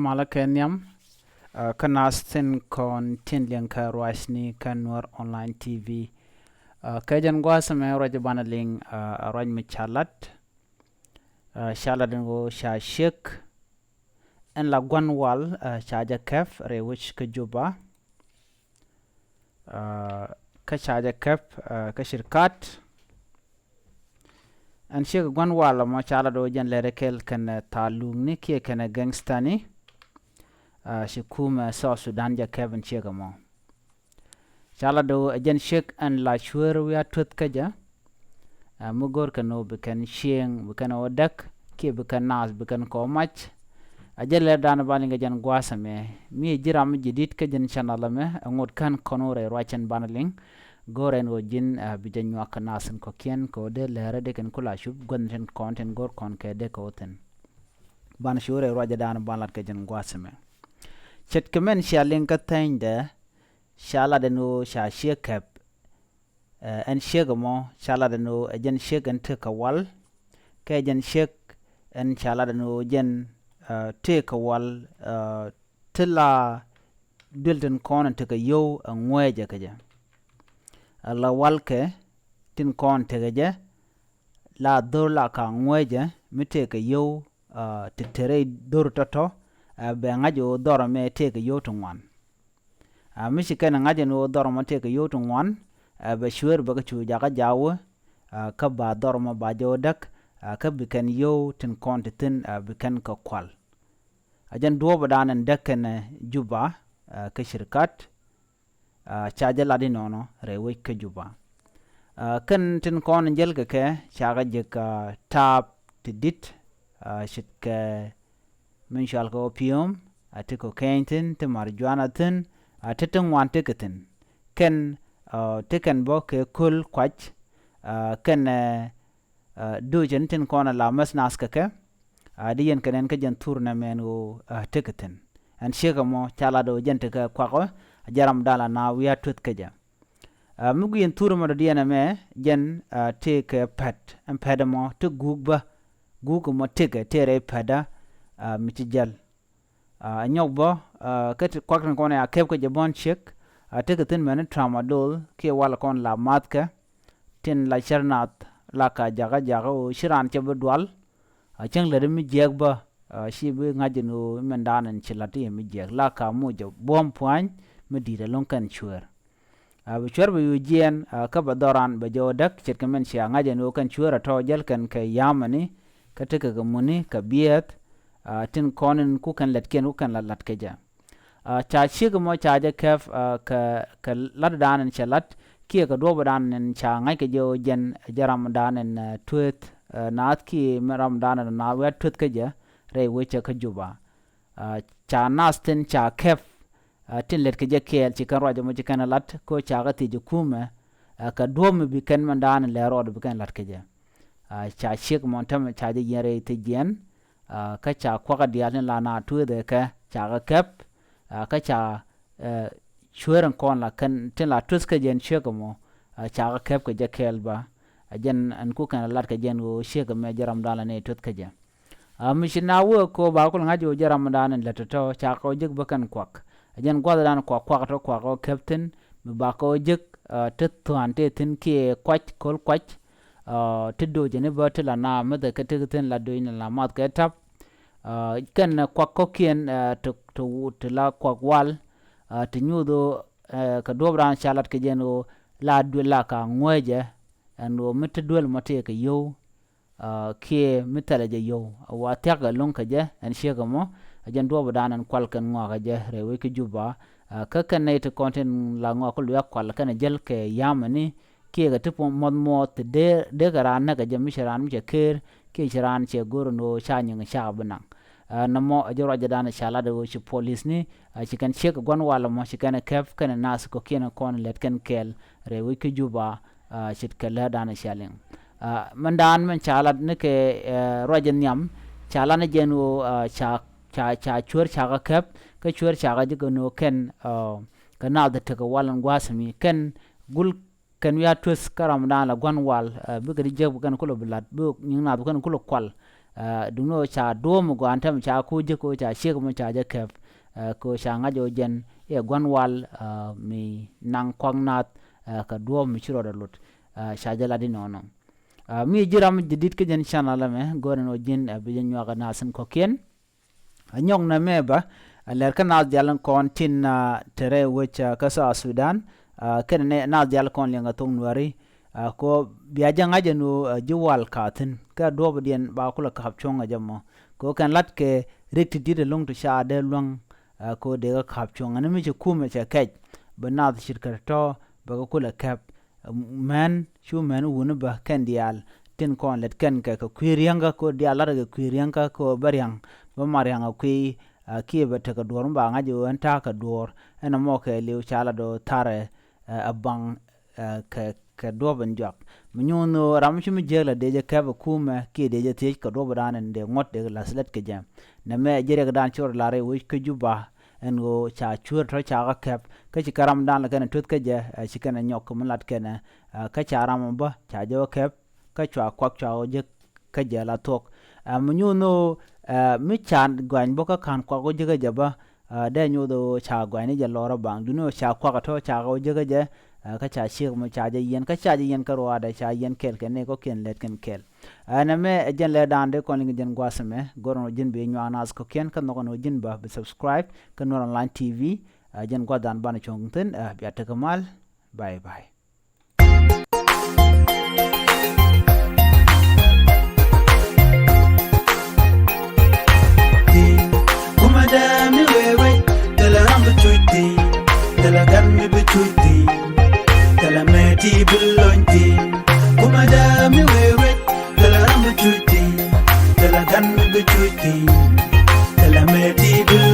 mala kenyam kanastin kon tinlian ka roisni kanwar online tv kajan gwa sama roja banaling roj michalat shaladin go sha shek en la gwanwal chaja kef rewich ka juba ka chaja kef ka shirkat an shek gwanwal mo chalado jan lerekel kan talungni kie kana gangstani shikuma South Sudan ja Kevin Chegamo chalado jan shek an la shwer wi atut kaja mugor kano bekan sheng bekan odak kie bekan nas bekan komach ajale dan balinga jan gwasame mi jiram jidit ka jan chanalame ngot kan konore rachan banaling goren wo jin bijan wa kanasen ko kien ko de lere de kan kula shub gonten content gor kon ke de ko ten ban shure roja dan balat ka jan gwasame chet kemen shaling ka tande shala de no sha shekap en shegamo shala de no jen shegen te kawal ke jen shek en shala de no jen te kawal tilla dilden kon te ka yo ngweje kaja la walke tin kon tegeje la dola ka ngweje mite ka yo titere dor toto be ngajo doro me teke yo to ngwan mishi ken ngaje no doro mo teke yo to ngwan be shwer be chu jaga jawo ka ba doro mo ba jodak ka be ken yo tin kon tin be ken ka kwal ajan do badanan dekken juba ka shirkat chaja ladi nono rewe ka juba kan tin kon jel ke chaga je ka tap tidit shit ke min shal ko opium atiko kaintin te marjuana tin ateten wan tiketin ken teken bo ke kul kwach ken do jentin kon la mas naska ke diyen kenen ke jen turna men o tiketin an shega mo chala do jente ke kwako jaram dala na wiya tut keja mugu yen turma do diena me jen te ke pet en pedamo te gugba gugu mo teke tere peda mitijal nyogbo ket kwakran kon ya kep ko jabon chek tiketin men tramadol ke wala kon la matka tin la chernat la ka jaga jaga o shiran che bodwal cheng le mi jegba shi be ngajino mendanan chilati mi jeg la ka mo jo bom point mi dire lonkan chwer be chwer be yujien ka badoran be jodak chetkamen shi ngajino kan chwer to jel kan ke yamani ka teke ga muni ka biet tin konin ku kan letken ku kan lat keja cha shig mo cha je kef ka lat danan chalat kie ka do badan cha ngai ke jo jen jaram danan tuet naat ki maram danan na wet tuet keja re weche ka juba cha nastin cha kef tin let keja kel ci kan roja mo ci kan lat ko cha ga ti jukume ka dom bi kan man danan le rod bi kan lat keja cha shig mo tam cha je yere ti jen ka cha kwa ga dial la na tu de ka cha ga kep ka cha chweren kon la kan tin la tus ka jen shig mo cha ga kep ka je kel ba jen an ku kan lat ka jen go shig me jaram dala ne tut ka je mishina wo ko ba ko ngajo jaram dala ne to cha ko jig ba kan kwak jen gwa dan kwak to kwak ko captain mi ba ko jig tet to ante tin ki kwach kol kwach tiddo jene ba tla na mede ka tin la do in la mat ka tap kan kwak ko kien to la kwak wal tinyudo ka dobran chalat ke jeno la du la ka ngweje ando mitdol mate ka yo ke mitala je yo wa taga lonka je en shega mo ajan do badanan kwal kan ngwa je rewe ke juba ka kan ne to content la ngwa ko ya kwal kan jel ke yamani ke ga tipo mod mod de garan na ga je misharan mi je ker ke jiran che gorno chanyin sha bana namo ajoro jadana shala de shi police ni shi kan check gon wala mo shi kan kef kan nas ko kena kon let kan kel rewe ke juba shit kala dana shalin mandan men chala ne ke rojen nyam chala ne jenu cha chur cha ga kep ka chur cha ga jigo no ken kana da ta walan gwasami ken gul kan ya tus karam dana gon wal bi ga je kan kulo blad bu nyina bu kan kulo kwal duno cha dom go antam cha kuje ko cha shek mo cha ja kep ko cha ngajo jen e gwanwal mi nang kwangnat ka dom mi chiro da lut cha jala di nono mi jiram jidit ke jen channel me goren o jin bi jen nyaga nasen ko ken anyong na meba ler kan nas jalan kon tin tere wecha kasa Sudan ken ne nas jal kon lenga tong nuari ko biaja ngaje no jiwal katin ka dob dien ba kula ka hapchonga jammo ko kan lat ke rekti dire long to sha de long ko de ka hapchonga ne mi kuma cha kaj bana shirkar to ba ko kula kap man shu man wonu ba kan dial tin kon let kan ka kwirianga ko dial ra kwirianga ko baryang ba maryanga kwi ki ba ta ka dor ba ngaje wanta ka dor ena mo ke liu chala do tare abang ka doban jak munyono ramshu mi jela deje kaba kuma ki deje tej ka doban de ngot de laslet ke jam na me jere ga dan chor lare wi ke juba en go cha chur to cha ga kap ka ci karam dan la kana tut ka je ci kana nyok mun lat kana ka cha ram ba cha jo kap ka chwa kwak cha je ka je la tok munyono mi chan gwan bo ka kan kwa go je ga jaba de nyu do cha gwan ni je lora bang duno cha kwa to cha go je ga je ka cha shir mo cha je yen ka cha je yen ka ro da cha yen kel ken ne ko ken let ken kel ana me jen le dan de ko ling jen gwasme goron jin be nyu anas ko ken kan no jin ba subscribe kan online tv jen gwadan ban chong ten ya ta kamal bye bye kumada mi wewe tala rambu chuiti tala gan mi bichuiti tala meti bulonti kumada mi wewe tala rambu chuiti tala gan mi bichuiti tala meti bulonti